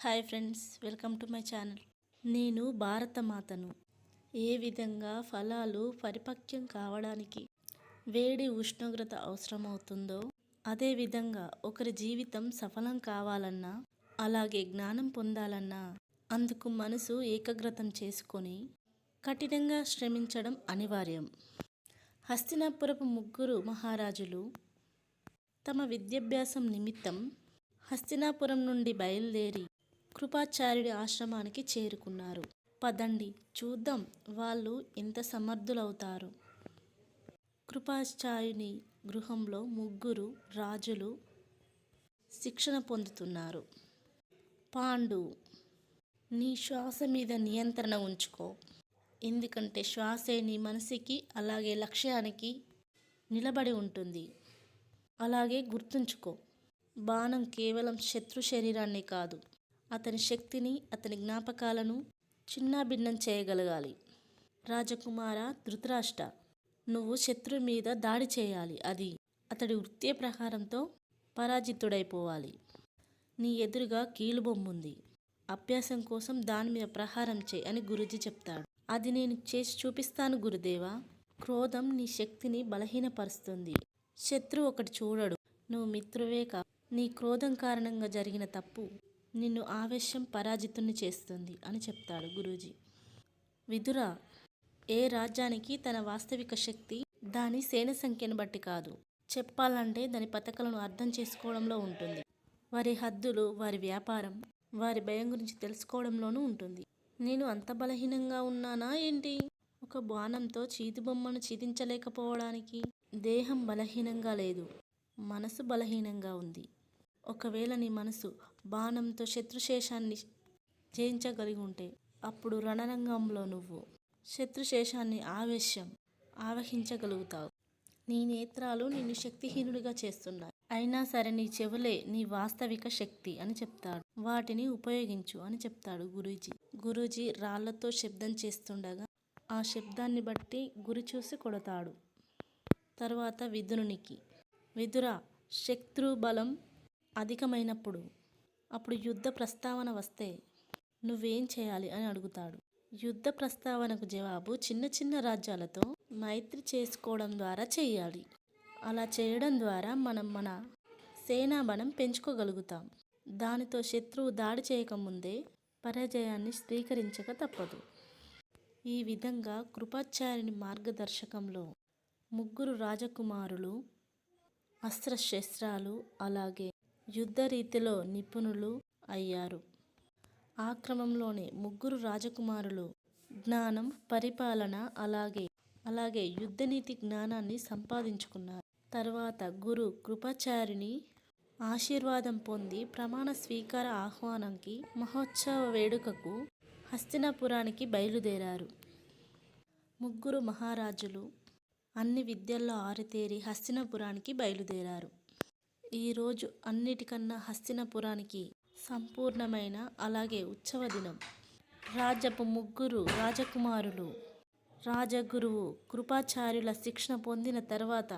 Hi friends, welcome to my channel. నేను భారతమాతను. ఏ విధంగా ఫలాలు పరిపక్వం కావడానికి వేడి ఉష్ణోగ్రత అవసరమవుతుందో, అదేవిధంగా ఒకరి జీవితం సఫలం కావాలన్నా, అలాగే జ్ఞానం పొందాలన్నా అందుకు మనసు ఏకాగ్రతం చేసుకొని కఠినంగా శ్రమించడం అనివార్యం. హస్తినాపురపు ముగ్గురు మహారాజులు తమ విద్యాభ్యాసం నిమిత్తం హస్తినాపురం నుండి బయలుదేరి కృపాచార్యుడి ఆశ్రమానికి చేరుకున్నారు. పదండి చూద్దాం వాళ్ళు ఎంత సమర్థులవుతారు. కృపాచార్యుని గృహంలో ముగ్గురు రాజులు శిక్షణ పొందుతున్నారు. పాండు, నీ శ్వాస మీద నియంత్రణ ఉంచుకో. ఎందుకంటే శ్వాసే నీ మనసుకి అలాగే లక్ష్యానికి నిలబడి ఉంటుంది. అలాగే గుర్తుంచుకో, బాణం కేవలం శత్రు శరీరాన్ని కాదు, అతని శక్తిని, అతని జ్ఞాపకాలను చిన్నాభిన్నం చేయగలగాలి. రాజకుమార ధృతరాష్ట్ర, నువ్వు శత్రువు మీద దాడి చేయాలి. అది అతడి వృత్తి ప్రహారంతో పరాజితుడైపోవాలి. నీ ఎదురుగా కీలుబొమ్ముంది. అభ్యాసం కోసం దాని మీద ప్రహారం చేయి అని గురూజీ చెప్తాడు. అది నేను చేసి చూపిస్తాను గురుదేవా. క్రోధం నీ శక్తిని బలహీనపరుస్తుంది. శత్రువు ఒకటి చూడడు, నువ్వు మిత్రువే కా. నీ క్రోధం కారణంగా జరిగిన తప్పు నిన్ను ఆవేశం పరాజితుణ్ణి చేస్తుంది అని చెప్తాడు గురూజీ. విదుర, ఏ రాజ్యానికి తన వాస్తవిక శక్తి దాని సేన సంఖ్యను బట్టి కాదు, చెప్పాలంటే దాని పథకాలను అర్థం చేసుకోవడంలో ఉంటుంది. వారి హద్దులు, వారి వ్యాపారం, వారి భయం గురించి తెలుసుకోవడంలోనూ ఉంటుంది. నేను అంత బలహీనంగా ఉన్నానా ఏంటి? ఒక బాణంతో చీతిబొమ్మను ఛేదించలేకపోవడానికి? దేహం బలహీనంగా లేదు, మనసు బలహీనంగా ఉంది. ఒకవేళ నీ మనసు బాణంతో శత్రుశేషాన్ని జయించగలిగి ఉంటే అప్పుడు రణరంగంలో నువ్వు శత్రుశేషాన్ని ఆవహించగలుగుతావు. నీ నేత్రాలు నిన్ను శక్తిహీనుడిగా చేస్తున్నాయి. అయినా సరే నీ చెవులే నీ వాస్తవిక శక్తి అని చెప్తాడు. వాటిని ఉపయోగించు అని చెప్తాడు గురూజీ. గురూజీ రాళ్లతో శబ్దం చేస్తుండగా ఆ శబ్దాన్ని బట్టి గురి చూసి కొడతాడు. తర్వాత విదురునికి, విదుర, శత్రు బలం అధికమైనప్పుడు అప్పుడు యుద్ధ ప్రస్తావన వస్తే నువ్వేం చేయాలి అని అడుగుతాడు. యుద్ధ ప్రస్తావనకు జవాబు చిన్న చిన్న రాజ్యాలతో మైత్రి చేసుకోవడం ద్వారా చేయాలి. అలా చేయడం ద్వారా మనం మన సేనాబలం పెంచుకోగలుగుతాం. దానితో శత్రువు దాడి చేయకముందే పరాజయాన్ని స్వీకరించక తప్పదు. ఈ విధంగా కృపాచార్యుని మార్గదర్శకంలో ముగ్గురు రాజకుమారులు అస్త్రశస్త్రాలు అలాగే యుద్ధ రీతిలో నిపుణులు అయ్యారు. ఆ క్రమంలోనే ముగ్గురు రాజకుమారులు జ్ఞానం, పరిపాలన అలాగే యుద్ధనీతి జ్ఞానాన్ని సంపాదించుకున్నారు. తర్వాత గురు కృపాచార్యుని ఆశీర్వాదం పొంది ప్రమాణ స్వీకార ఆహ్వానానికి మహోత్సవ వేడుకకు హస్తినాపురానికి బయలుదేరారు. ముగ్గురు మహారాజులు అన్ని విద్యల్లో ఆరితేరి హస్తినాపురానికి బయలుదేరారు. ఈరోజు అన్నిటికన్నా హస్తినాపురానికి సంపూర్ణమైన అలాగే ఉత్సవ దినం. రాజ్యపు ముగ్గురు రాజకుమారులు రాజగురువు కృపాచార్యుల శిక్షణ పొందిన తర్వాత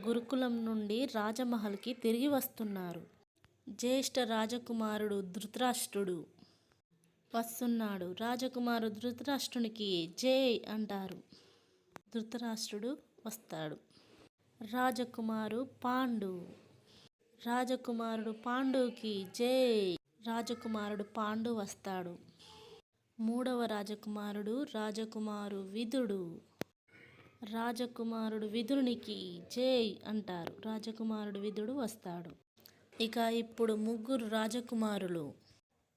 గురుకులం నుండి రాజమహల్కి తిరిగి వస్తున్నారు. జ్యేష్ఠ రాజకుమారుడు ధృతరాష్ట్రుడు వస్తున్నాడు. రాజకుమారుడు ధృతరాష్ట్రునికి జై అంటారు. ధృతరాష్ట్రుడు వస్తాడు. రాజకుమారుడు పాండుకి జై. రాజకుమారుడు పాండు వస్తాడు. మూడవ రాజకుమారు విదుడు. రాజకుమారుడు విదురునికి జై అంటారు. రాజకుమారుడు విదుడు వస్తాడు. ఇక ఇప్పుడు ముగ్గురు రాజకుమారులు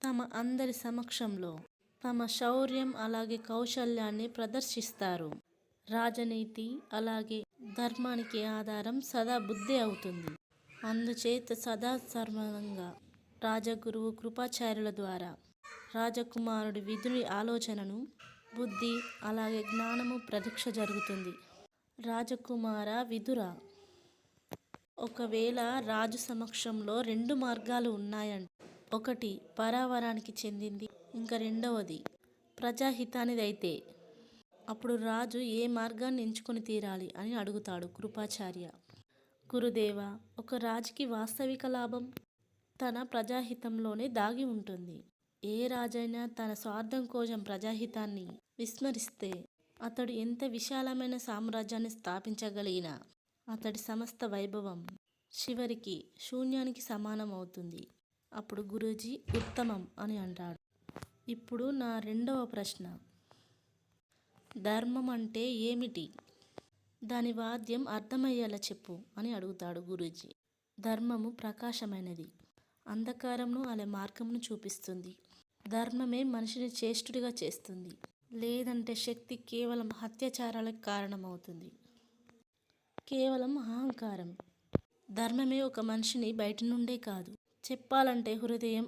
తమ అందరి సమక్షంలో తమ శౌర్యం అలాగే కౌశల్యాన్ని ప్రదర్శిస్తారు. రాజనీతి అలాగే ధర్మానికి ఆధారం సదా బుద్ధి అవుతుంది. అందుచేత సదా సర్వంగా రాజగురువు కృపాచార్యుల ద్వారా రాజకుమారుడి విధుని ఆలోచనను, బుద్ధి అలాగే జ్ఞానము పరీక్ష జరుగుతుంది. రాజకుమార విదుర, ఒకవేళ రాజు సమక్షంలో రెండు మార్గాలు ఉన్నాయంట. ఒకటి పరావరానికి చెందింది, ఇంకా రెండవది ప్రజాహితానిదైతే అప్పుడు రాజు ఏ మార్గాన్ని ఎంచుకొని తీరాలి అని అడుగుతాడు కృపాచార్య. గురుదేవ, ఒక రాజుకి వాస్తవిక లాభం తన ప్రజాహితంలోనే దాగి ఉంటుంది. ఏ రాజైనా తన స్వార్థం కోసం ప్రజాహితాన్ని విస్మరిస్తే అతడు ఎంత విశాలమైన సామ్రాజ్యాన్ని స్థాపించగలిగినా అతడి సమస్త వైభవం చివరికి శూన్యానికి సమానం అవుతుంది. అప్పుడు గురూజీ ఉత్తమం అని అంటాడు. ఇప్పుడు నా రెండవ ప్రశ్న, ధర్మం అంటే ఏమిటి? దాని వాద్యం అర్థమయ్యేలా చెప్పు అని అడుగుతాడు గురూజీ. ధర్మము ప్రకాశమైనది, అంధకారంను అనే మార్గంను చూపిస్తుంది. ధర్మమే మనిషిని శ్రేష్ఠుడిగా చేస్తుంది. లేదంటే శక్తి కేవలం అత్యాచారాలకు కారణమవుతుంది, కేవలం అహంకారం. ధర్మమే ఒక మనిషిని బయట నుండే కాదు, చెప్పాలంటే హృదయం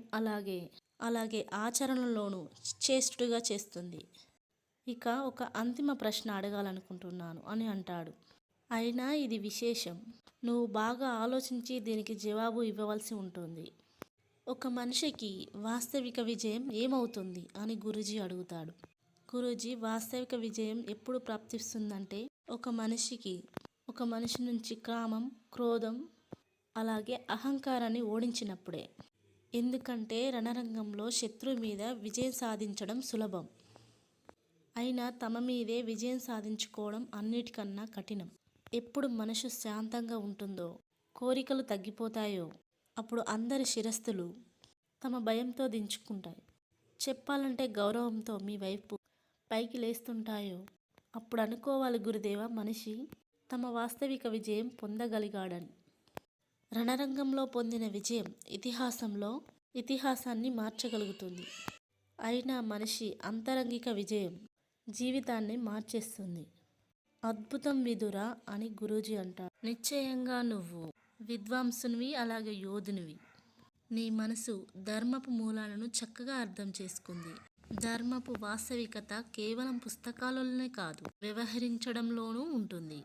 అలాగే ఆచరణలోనూ శ్రేష్ఠుడిగా చేస్తుంది. ఇక ఒక అంతిమ ప్రశ్న అడగాలనుకుంటున్నాను అని అంటాడు. అయినా ఇది విశేషం. నువ్వు బాగా ఆలోచించి దీనికి జవాబు ఇవ్వవలసి ఉంటుంది. ఒక మనిషికి వాస్తవిక విజయం ఏమవుతుంది అని గురూజీ అడుగుతాడు. గురూజీ, వాస్తవిక విజయం ఎప్పుడు ప్రాప్తిస్తుందంటే ఒక మనిషి నుంచి కామం, క్రోధం అలాగే అహంకారాన్ని ఓడించినప్పుడే. ఎందుకంటే రణరంగంలో శత్రువు మీద విజయం సాధించడం సులభం, అయినా తమ మీదే విజయం సాధించుకోవడం అన్నిటికన్నా కఠినం. ఎప్పుడు మనసు శాంతంగా ఉంటుందో, కోరికలు తగ్గిపోతాయో అప్పుడు అందరి శిరస్సులు తమ భయంతో దించుకుంటాయి. చెప్పాలంటే గౌరవంతో మీ వైపు పైకి లేస్తుంటాయో అప్పుడు అనుకోవాలి గురుదేవ, మనిషి తమ వాస్తవిక విజయం పొందగలిగాడని. రణరంగంలో పొందిన విజయం ఇతిహాసాన్ని మార్చగలుగుతుంది. అయినా మనిషి అంతరంగిక విజయం జీవితాన్ని మార్చేస్తుంది. అద్భుతం విదురా అని గురూజీ అంటాడు. నిశ్చయంగా నువ్వు విద్వాంసునివి, అలాగే యోధునివి. నీ మనసు ధర్మపు మూలాలను చక్కగా అర్థం చేసుకుంది. ధర్మపు వాస్తవికత కేవలం పుస్తకాలలోనే కాదు, వ్యవహరించడంలోనూ ఉంటుంది.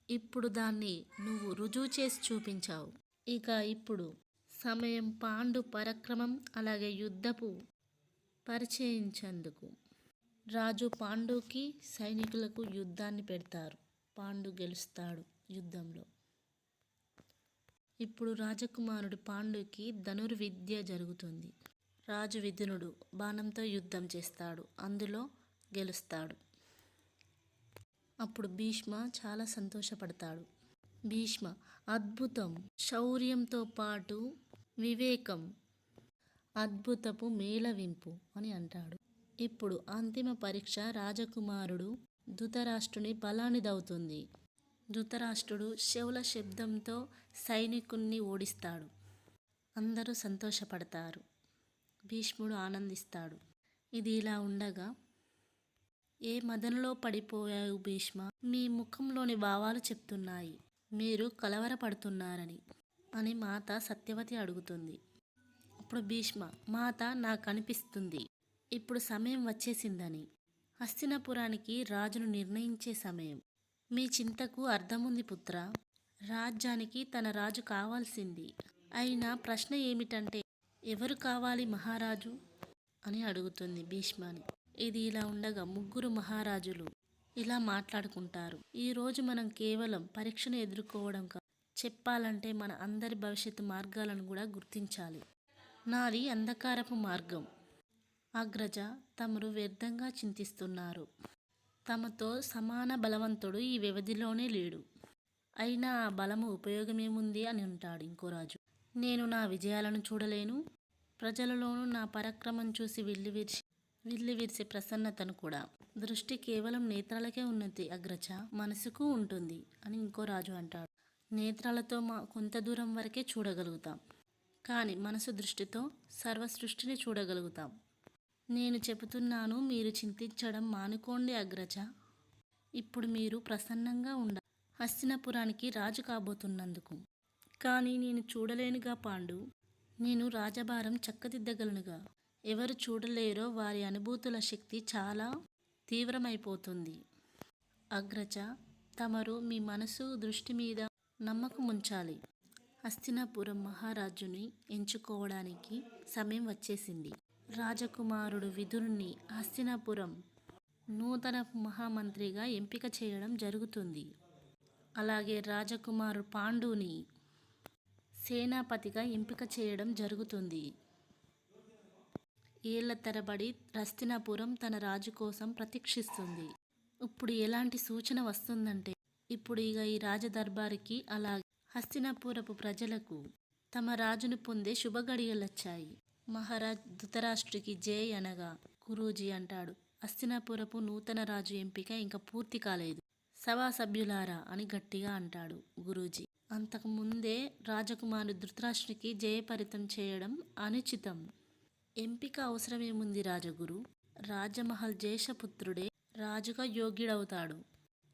ఇప్పుడు దాన్ని నువ్వు రుజువు చేసి చూపించావు. ఇప్పుడు సమయం పాండు పరాక్రమం అలాగే యుద్ధపు పరిచయించేందుకు. రాజు పాండుకి సైనికులకు యుద్ధాన్ని పెడతారు. పాండు గెలుస్తాడు యుద్ధంలో. ఇప్పుడు రాజకుమారుడు పాండుకి ధనుర్విద్య జరుగుతుంది. రాజు విదురుడు బాణంతో యుద్ధం చేస్తాడు, అందులో గెలుస్తాడు. అప్పుడు భీష్మ చాలా సంతోషపడతాడు. భీష్మ, అద్భుతం, శౌర్యంతో పాటు వివేకం, అద్భుతపు మేళవింపు అని అంటాడు. ఇప్పుడు అంతిమ పరీక్ష రాజకుమారుడు ధృతరాష్ట్రుని బలానిదవుతుంది. ధృతరాష్ట్రుడు శౌల శబ్దంతో సైనికుణ్ణి ఓడిస్తాడు. అందరూ సంతోషపడతారు. భీష్ముడు ఆనందిస్తాడు. ఇది ఇలా ఉండగా, ఏ మదనలో పడిపోయావు భీష్మ? మీ ముఖంలోని భావాలు చెప్తున్నాయి మీరు కలవరపడుతున్నారని అని మాత సత్యవతి అడుగుతుంది. అప్పుడు భీష్మ, మాత, నాకు అనిపిస్తుంది ఇప్పుడు సమయం వచ్చేసిందని. హస్తినాపురానికి రాజును నిర్ణయించే సమయం. మీ చింతకు అర్థముంది పుత్ర. రాజ్యానికి తన రాజు కావాల్సింది. అయినా ప్రశ్న ఏమిటంటే, ఎవరు కావాలి మహారాజు అని అడుగుతుంది భీష్మని. ఇది ఇలా ఉండగా ముగ్గురు మహారాజులు ఇలా మాట్లాడుకుంటారు. ఈరోజు మనం కేవలం పరీక్షను ఎదుర్కోవడం కాదు, చెప్పాలంటే మన అందరి భవిష్యత్తు మార్గాలను కూడా గుర్తించాలి. నాది అంధకారపు మార్గం. అగ్రజ, తమరు వ్యర్థంగా చింతిస్తున్నారు. తమతో సమాన బలవంతుడు ఈ వ్యవధిలోనే లేడు. అయినా ఆ బలము ఉపయోగమేముంది అని అంటాడు ఇంకో రాజు. నేను నా విజయాలను చూడలేను, ప్రజలలోనూ నా పరాక్రమం చూసి విల్లివిరిసే ప్రసన్నతను కూడా. దృష్టి కేవలం నేత్రాలకే ఉన్నది అగ్రజ, మనసుకు ఉంటుంది అని ఇంకో రాజు అంటాడు. నేత్రాలతో కొంత దూరం వరకే చూడగలుగుతాం, కానీ మనసు దృష్టితో సర్వ సృష్టిని చూడగలుగుతాం. నేను చెబుతున్నాను, మీరు చింతించడం మానుకోండి అగ్రజ. ఇప్పుడు మీరు ప్రసన్నంగా ఉండాలి, హస్తినాపురానికి రాజు కాబోతున్నందుకు. కానీ నేను చూడలేనుగా పాండు. నేను రాజభారం చక్కదిద్దగలనుగా. ఎవరు చూడలేరో వారి అనుభూతుల శక్తి చాలా తీవ్రమైపోతుంది. అగ్రజ, తమరు మీ మనసు దృష్టి మీద నమ్మకం ఉంచాలి. హస్తినాపురం మహారాజుని ఎంచుకోవడానికి సమయం వచ్చేసింది. రాజకుమారుడు విదురుని హస్తినాపురం నూతన మహామంత్రిగా ఎంపిక చేయడం జరుగుతుంది. అలాగే రాజకుమారుడు పాండుని సేనాపతిగా ఎంపిక చేయడం జరుగుతుంది. ఏళ్ల తరబడి హస్తినాపురం తన రాజు కోసం ప్రతీక్షిస్తుంది. ఇప్పుడు ఎలాంటి సూచన వస్తుందంటే ఇప్పుడు ఇక ఈ రాజదర్బారికి అలాగే హస్తినాపురపు ప్రజలకు తమ రాజును పొందే శుభగడియలొచ్చాయి. మహారాజ్ ధృతరాష్ట్రుడికి జై అనగా గురూజీ అంటాడు, హస్తినాపురపు నూతన రాజు ఎంపిక ఇంకా పూర్తి కాలేదు. సభా సభ్యులారా అని గట్టిగా అంటాడు గురూజీ. అంతకు ముందే రాజకుమారుడు ధృతరాష్ట్రుడికి జయపరితం చేయడం అనుచితం. ఎంపిక అవసరమేముంది రాజగురు? రాజమహల్ జ్యేష్ఠపుత్రుడే రాజుగా యోగ్యుడవుతాడు.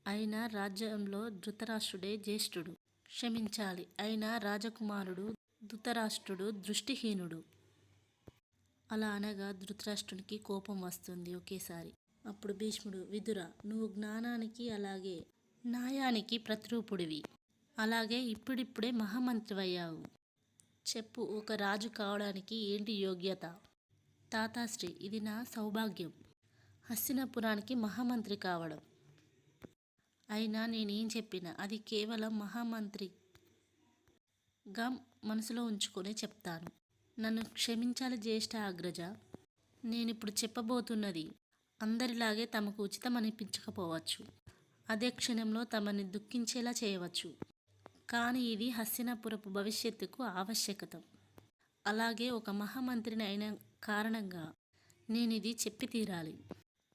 అయినా రాజ్యంలో ధృతరాష్ట్రుడే జ్యేష్ఠుడు. క్షమించాలి, అయినా రాజకుమారుడు ధృతరాష్ట్రుడు దృష్టిహీనుడు. అలా అనగా ధృతరాష్ట్రునికి కోపం వస్తుంది ఒకేసారి. అప్పుడు భీష్ముడు, విదురా, నువ్వు జ్ఞానానికి అలాగే న్యాయానికి ప్రతిరూపుడివి. అలాగే ఇప్పుడిప్పుడే మహామంత్రివయ్యావు. చెప్పు, ఒక రాజు కావడానికి ఏంటి యోగ్యత? తాతాశ్రీ, ఇది నా సౌభాగ్యం, హస్తినాపురానికి మహామంత్రి కావడం. అయినా నేనేం చెప్పినా అది కేవలం మహామంత్రిగా మనసులో ఉంచుకొని చెప్తాను. నన్ను క్షమించాలి జ్యేష్ఠ అగ్రజ. నేనిప్పుడు చెప్పబోతున్నది అందరిలాగే తమకు ఉచితం అనిపించకపోవచ్చు. అదే క్షణంలో తమని దుఃఖించేలా చేయవచ్చు. కానీ ఇది హస్తినాపురపు భవిష్యత్తుకు ఆవశ్యకత. అలాగే ఒక మహామంత్రిని అయిన కారణంగా నేనిది చెప్పి తీరాలి.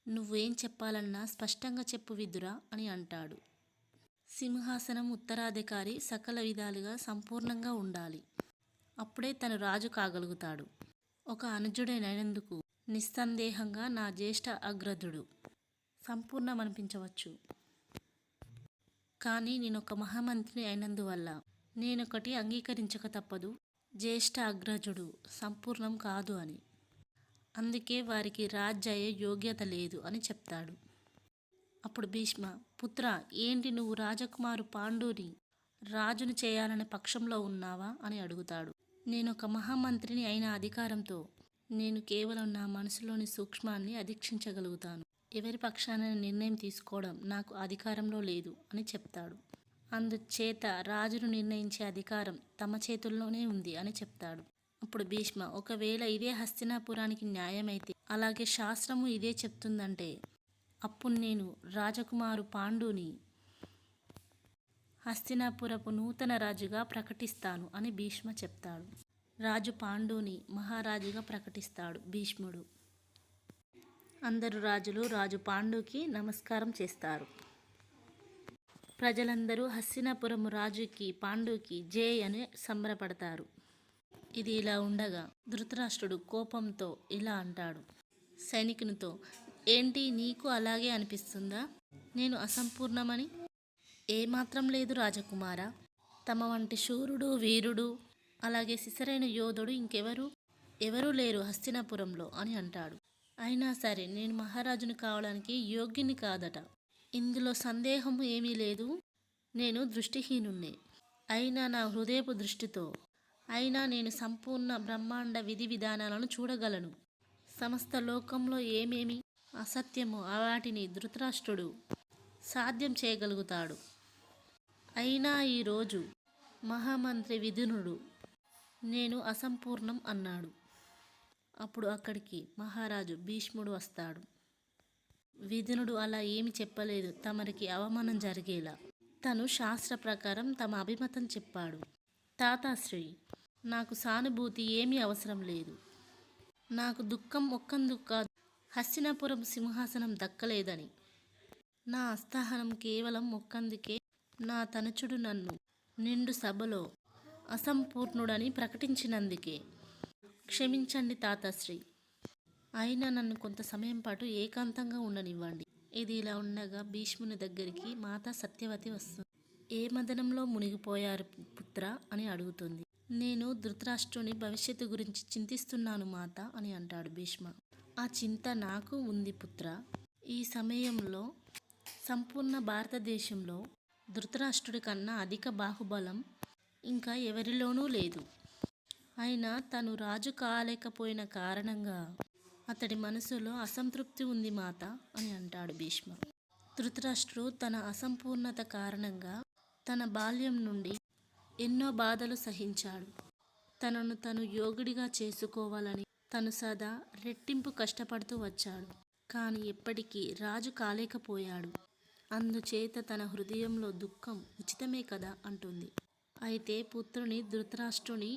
నువ్వేం చెప్పాలన్నా స్పష్టంగా చెప్పు విదురా అని అంటాడు. సింహాసనం ఉత్తరాధికారి సకల విధాలుగా సంపూర్ణంగా ఉండాలి. అప్పుడే తను రాజు కాగలుగుతాడు. ఒక అనుజుడైనందుకు నిస్సందేహంగా నా జ్యేష్ఠ అగ్రదుడు సంపూర్ణమనిపించవచ్చు. కానీ నేనొక మహామంత్రిని అయినందువల్ల నేనొకటి అంగీకరించక తప్పదు, జ్యేష్ఠ అగ్రజుడు సంపూర్ణం కాదు అని. అందుకే వారికి రాజ్యాయ యోగ్యత లేదు అని చెప్తాడు. అప్పుడు భీష్మ, పుత్ర, ఏంటి నువ్వు రాజకుమారు పాండుని రాజును చేయాలనే పక్షంలో ఉన్నావా అని అడుగుతాడు. నేనొక మహామంత్రిని అయిన అధికారంతో నేను కేవలం నా మనసులోని సూక్ష్మాన్ని అధీక్షించగలుగుతాను. ఎవరి పక్షాన నిర్ణయం తీసుకోవడం నాకు అధికారంలో లేదు అని చెప్తాడు. అందుచేత రాజును నిర్ణయించే అధికారం తమ చేతుల్లోనే ఉంది అని చెప్తాడు. అప్పుడు భీష్మ, ఒకవేళ ఇదే హస్తినాపురానికి న్యాయమైతే, అలాగే శాస్త్రము ఇదే చెప్తుందంటే, అప్పుడు నేను రాజకుమారు పాండుని హస్తినాపురపు నూతన రాజుగా ప్రకటిస్తాను అని భీష్మ చెప్తాడు. రాజు పాండుని మహారాజుగా ప్రకటిస్తాడు భీష్ముడు. అందరు రాజులు రాజు పాండుకి నమస్కారం చేస్తారు. ప్రజలందరూ హస్తినాపురము రాజుకి పాండుకి జై అని సంబరపడతారు. ఇది ఇలా ఉండగా ధృతరాష్ట్రుడు కోపంతో ఇలా అంటాడు సైనికునితో, ఏంటి నీకు అలాగే అనిపిస్తుందా? నేను అసంపూర్ణమని? ఏమాత్రం లేదు రాజకుమారా. తమ వంటి శూరుడు, వీరుడు, అలాగే సిసరైన యోధుడు ఎవరూ లేరు హస్తినాపురంలో అని అంటాడు. అయినా సరే నేను మహారాజును కావడానికి యోగ్యుని కాదట. ఇందులో సందేహం ఏమీ లేదు. నేను దృష్టిహీనుణ్ణే. అయినా నా హృదయపు దృష్టితో అయినా నేను సంపూర్ణ బ్రహ్మాండ విధి విధానాలను చూడగలను. సమస్త లోకంలో ఏమేమి అసత్యమో వాటిని ధృతరాష్ట్రుడు సాధ్యం చేయగలుగుతాడు. అయినా ఈరోజు మహామంత్రి విదునుడు నేను అసంపూర్ణం అన్నాడు. అప్పుడు అక్కడికి మహారాజు భీష్ముడు వస్తాడు. విదునుడు అలా ఏమి చెప్పలేదు, తమరికి అవమానం జరిగేలా. తను శాస్త్ర ప్రకారం తమ అభిమతం చెప్పాడు. తాతాశ్రీ, నాకు సానుభూతి ఏమీ అవసరం లేదు. నాకు దుఃఖం ఒక్కందుకు కాదు, హస్తినాపురం సింహాసనం దక్కలేదని. నా అస్థానం కేవలం ఒక్కందుకే, నా తనచుడు నన్ను నిండు సభలో అసంపూర్ణుడని ప్రకటించినందుకే. క్షమించండి తాతాశ్రీ. అయినా నన్ను కొంత సమయం పాటు ఏకాంతంగా ఉండనివ్వండి. ఇది ఇలా ఉండగా భీష్ముని దగ్గరికి మాతా సత్యవతి వస్తుంది. ఏ మదనంలో మునిగిపోయారు పుత్ర అని అడుగుతుంది. నేను ధృతరాష్ట్రుని భవిష్యత్తు గురించి చింతిస్తున్నాను మాత అని అంటాడు భీష్మ. ఆ చింత నాకు ఉంది పుత్ర. ఈ సమయంలో సంపూర్ణ భారతదేశంలో ధృతరాష్ట్రుడి కన్నా అధిక బాహుబలం ఇంకా ఎవరిలోనూ లేదు. అయినా తను రాజు కాలేకపోయిన కారణంగా అతడి మనసులో అసంతృప్తి ఉంది మాత అని అంటాడు భీష్మ. ధృతరాష్ట్రుడు తన అసంపూర్ణత కారణంగా తన బాల్యం నుండి ఎన్నో బాధలు సహించాడు. తనను తను యోగుడిగా చేసుకోవాలని తను సదా రెట్టింపు కష్టపడుతూ వచ్చాడు. కానీ ఎప్పటికీ రాజు కాలేకపోయాడు. అందుచేత తన హృదయంలో దుఃఖం ఉచితమే కదా అంటుంది. అయితే పుత్రుని ధృతరాష్ట్రుని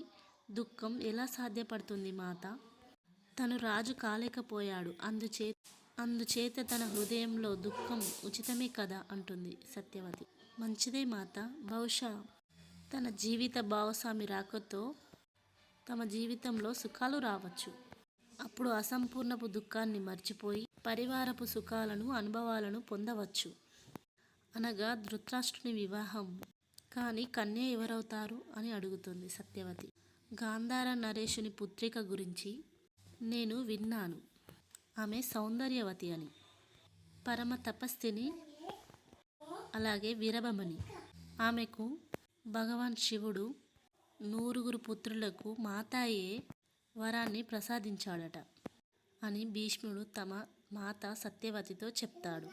దుఃఖం ఎలా సాధ్యపడుతుంది మాత? తను రాజు కాలేకపోయాడు. అందుచేత తన హృదయంలో దుఃఖం ఉచితమే కదా అంటుంది సత్యవతి. మంచిదే మాత. బహుశా తన జీవిత భాగస్వామి రాకతో తమ జీవితంలో సుఖాలు రావచ్చు. అప్పుడు అసంపూర్ణపు దుఃఖాన్ని మర్చిపోయి పరివారపు సుఖాలను అనుభవాలను పొందవచ్చు. అనగా ధృతరాష్ట్రుని వివాహం. కానీ కన్య ఎవరవుతారు అని అడుగుతుంది సత్యవతి. గాంధార నరేషుని పుత్రిక గురించి నేను విన్నాను. ఆమె సౌందర్యవతి అని. పరమ తపస్విని, అలాగే వీరబమణి. ఆమెకు భగవాన్ శివుడు 9 పుత్రులకు మాతాయే వరాన్ని ప్రసాదించాడట అని భీష్ముడు తమ మాత సత్యవతితో చెప్తాడు.